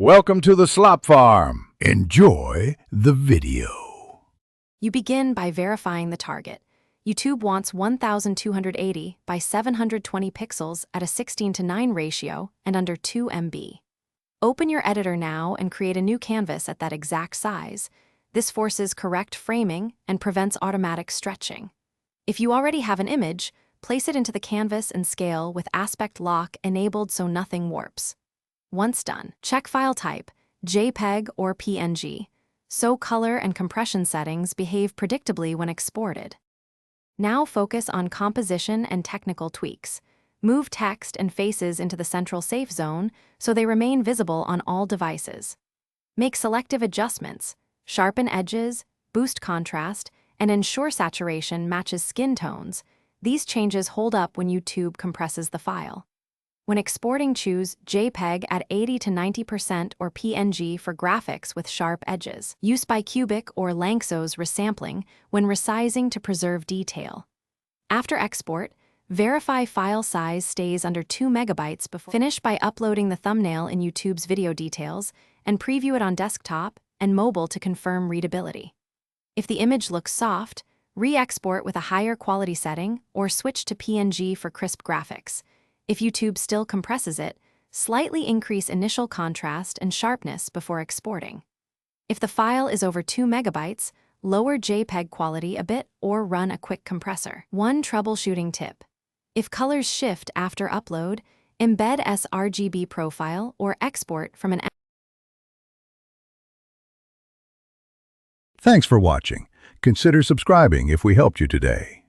Welcome to the Slop Farm. Enjoy the video. You begin by verifying the target. YouTube wants 1280 by 720 pixels at a 16:9 ratio and under 2 MB. Open your editor now and create a new canvas at that exact size. This forces correct framing and prevents automatic stretching. If you already have an image, place it into the canvas and scale with aspect lock enabled so nothing warps. Once done, check file type, JPEG or PNG, so color and compression settings behave predictably when exported. Now focus on composition and technical tweaks. Move text and faces into the central safe zone so they remain visible on all devices. Make selective adjustments, sharpen edges, boost contrast, and ensure saturation matches skin tones. These changes hold up when YouTube compresses the file. When exporting, choose JPEG at 80 to 90% or PNG for graphics with sharp edges. Use bicubic or Lanczos resampling when resizing to preserve detail. After export, verify file size stays under 2 megabytes before. Finish by uploading the thumbnail in YouTube's video details and preview it on desktop and mobile to confirm readability. If the image looks soft, re-export with a higher quality setting or switch to PNG for crisp graphics. If YouTube still compresses it, slightly increase initial contrast and sharpness before exporting. If the file is over 2 megabytes, lower JPEG quality a bit or run a quick compressor. One troubleshooting tip. If colors shift after upload, embed sRGB profile or export from an. Thanks for watching. Consider subscribing if we helped you today.